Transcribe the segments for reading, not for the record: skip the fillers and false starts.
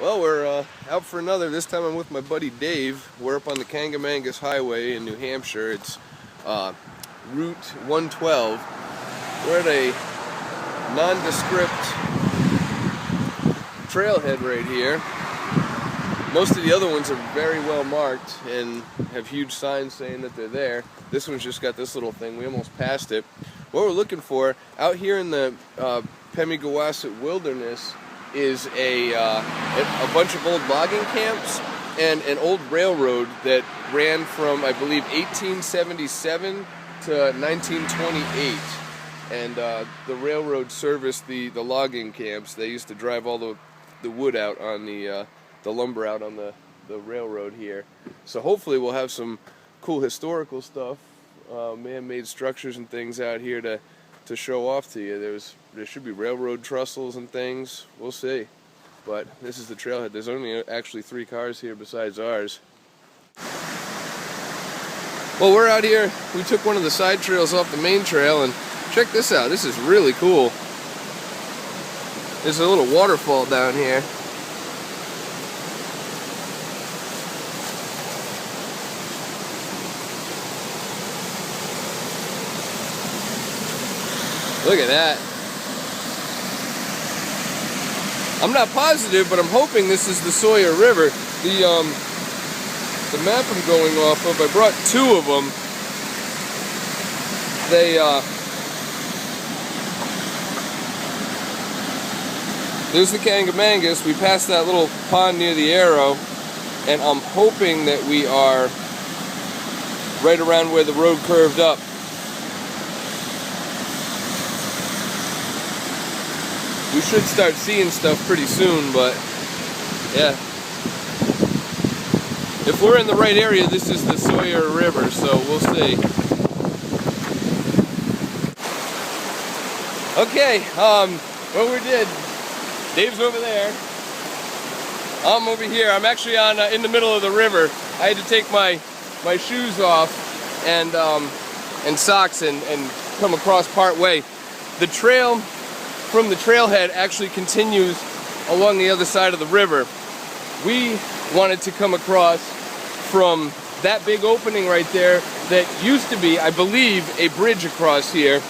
Well, we're out for another. This time I'm with my buddy Dave. We're up on the Kancamangus Highway in New Hampshire. It's Route 112. We're at a nondescript trailhead right here. Most of the other ones are very well marked and have huge signs saying that they're there. This one's just got this little thing. We almost passed it. What we're looking for out here in the Pemi Wilderness is a bunch of old logging camps and an old railroad that ran from, I believe, 1877 to 1928. And the railroad serviced the logging camps. They used to drive all the wood out on the lumber out on the railroad here. So hopefully we'll have some cool historical stuff, man-made structures and things out here to show off to you. There should be railroad trestles and things. We'll see. But this is the trailhead. There's only actually 3 cars here besides ours. Well, we're out here. We took one of the side trails off the main trail, and check this out. This is really cool. There's a little waterfall down here. Look at that. I'm not positive, but I'm hoping this is the Sawyer River. The map I'm going off of, I brought 2 of them. There's the Kancamangus. We passed that little pond near the arrow, and I'm hoping that we are right around where the road curved up. We should start seeing stuff pretty soon, but yeah. If we're in the right area, this is the Sawyer River, so we'll see. Okay, well, we did. Dave's over there. I'm over here. I'm actually in the middle of the river. I had to take my shoes off and socks and come across part way. The trail from the trailhead actually continues along the other side of the river. We wanted to come across from that big opening right there that used to be, I believe, a bridge across here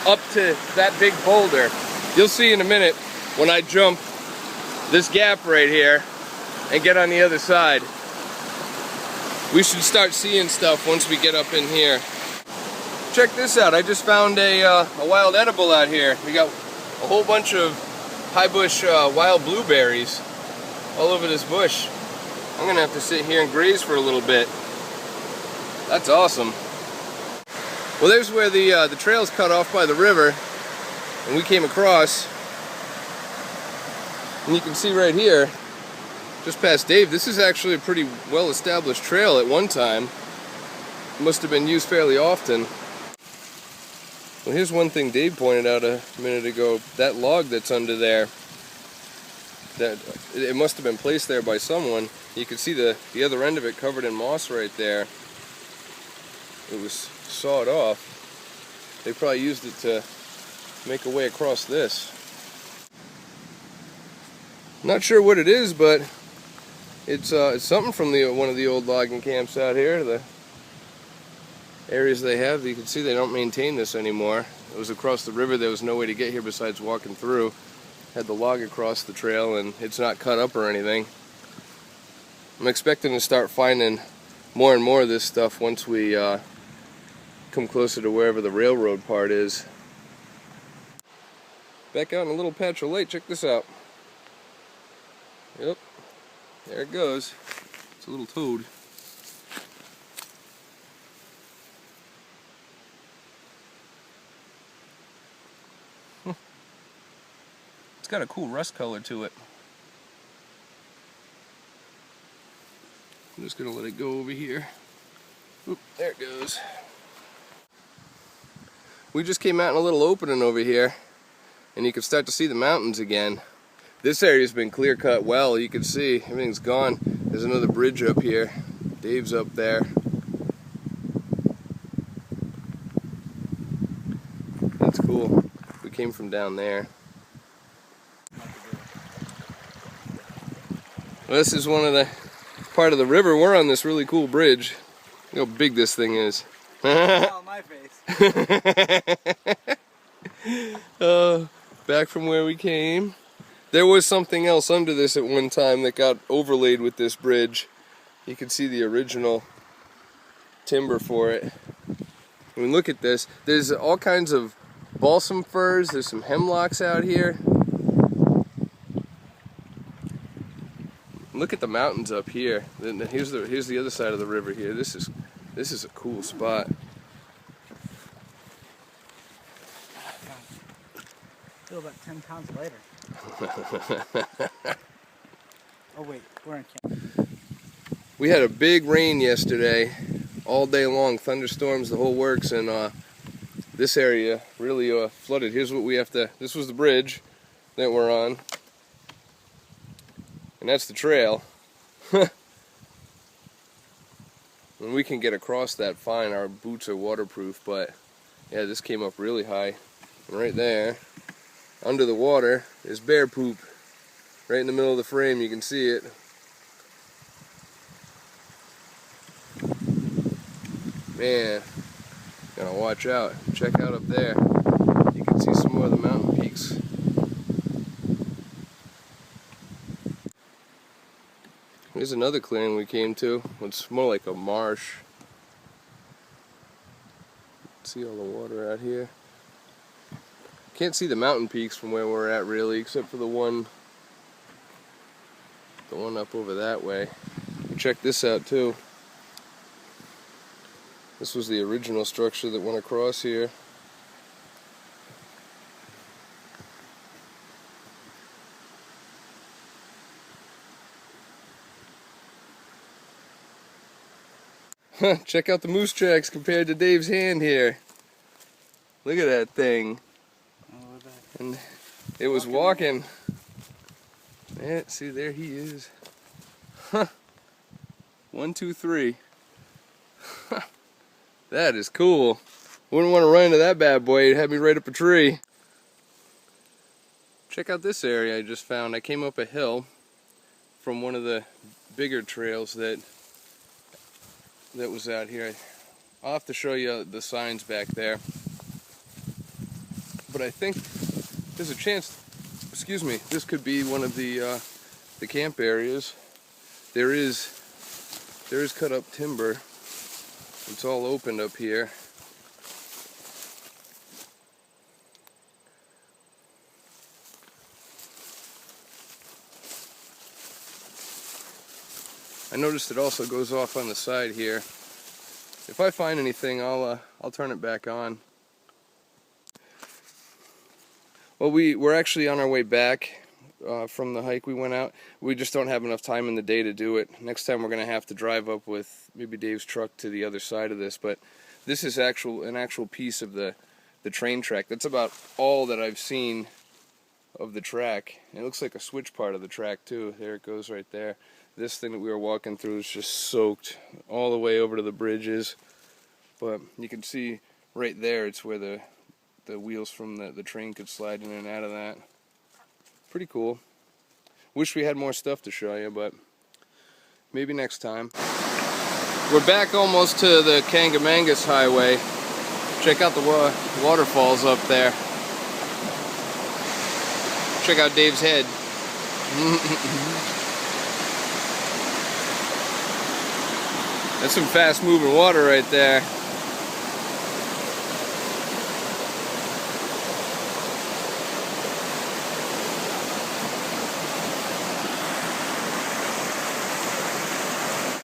up to that big boulder. You'll see in a minute when I jump this gap right here and get on the other side. We should start seeing stuff once we get up in here. Check this out. I just found a wild edible out here. We got a whole bunch of high bush wild blueberries all over this bush. I'm gonna have to sit here and graze for a little bit. That's awesome. Well, there's where the trail's cut off by the river, and we came across. And you can see right here, just past Dave, this is actually a pretty well-established trail at one time. It must have been used fairly often. Well, here's one thing Dave pointed out a minute ago. That log that's under there, that it must have been placed there by someone. You can see the other end of it covered in moss right there. It was sawed off. They probably used it to make a way across this. Not sure what it is, but it's something from one of the old logging camps out here. The areas they have, you can see they don't maintain this anymore. It was across the river. There was no way to get here besides walking through. Had the log across the trail, and it's not cut up or anything. I'm expecting to start finding more and more of this stuff once we come closer to wherever the railroad part is. Back out in a little patch of light. Check this out. Yep, there it goes. It's a little toad. It's got a cool rust color to it. I'm just gonna let it go over here. Oop, there it goes. We just came out in a little opening over here, and you can start to see the mountains again. This area's been clear cut well. You can see everything's gone. There's another bridge up here. Dave's up there. That's cool. We came from down there. Well, this is one of the part of the river. We're on this really cool bridge. Look how big this thing is. Oh, my face. Back from where we came. There was something else under this at one time that got overlaid with this bridge. You can see the original timber for it. I mean, look at this. There's all kinds of balsam firs. There's some hemlocks out here. Look at the mountains up here. Here's the other side of the river here. This is a cool spot. I feel about 10 pounds later. Oh wait, we're in camp. We had a big rain yesterday, all day long, thunderstorms, the whole works, and this area really flooded. Here's what we have to. This was the bridge that we're on, and that's the trail. And we can get across that fine. Our boots are waterproof, but yeah, this came up really high. And right there, under the water, is bear poop. Right in the middle of the frame, you can see it. Man, gotta watch out. Check out up there. You can see some more of the mountain peaks. Here's another clearing we came to. It's more like a marsh. See all the water out here. Can't see the mountain peaks from where we're at really, except for the one up over that way. Check this out too. This was the original structure that went across here. Check out the moose tracks compared to Dave's hand here. Look at that thing. And it was walking. Yeah, see, there he is. Huh. 1, 2, 3. That is cool. Wouldn't want to run into that bad boy. It'd have me right up a tree. Check out this area I just found. I came up a hill from one of the bigger trails that was out here. I'll have to show you the signs back there. But I think there's a chance, excuse me, this could be one of the camp areas. There is cut up timber. It's all opened up here. I noticed it also goes off on the side here. If I find anything, I'll turn it back on. Well, we're actually on our way back from the hike we went out. We just don't have enough time in the day to do it. Next time we're going to have to drive up with maybe Dave's truck to the other side of this, but this is an actual piece of the train track. That's about all that I've seen of the track. It looks like a switch part of the track too. There it goes right there. This thing that we were walking through is just soaked all the way over to the bridges. But you can see right there, it's where the wheels from the train could slide in and out of that. Pretty cool. Wish we had more stuff to show you, but maybe next time. We're back almost to the Kancamangus Highway. Check out the waterfalls up there. Check out Dave's head. That's some fast moving water right there.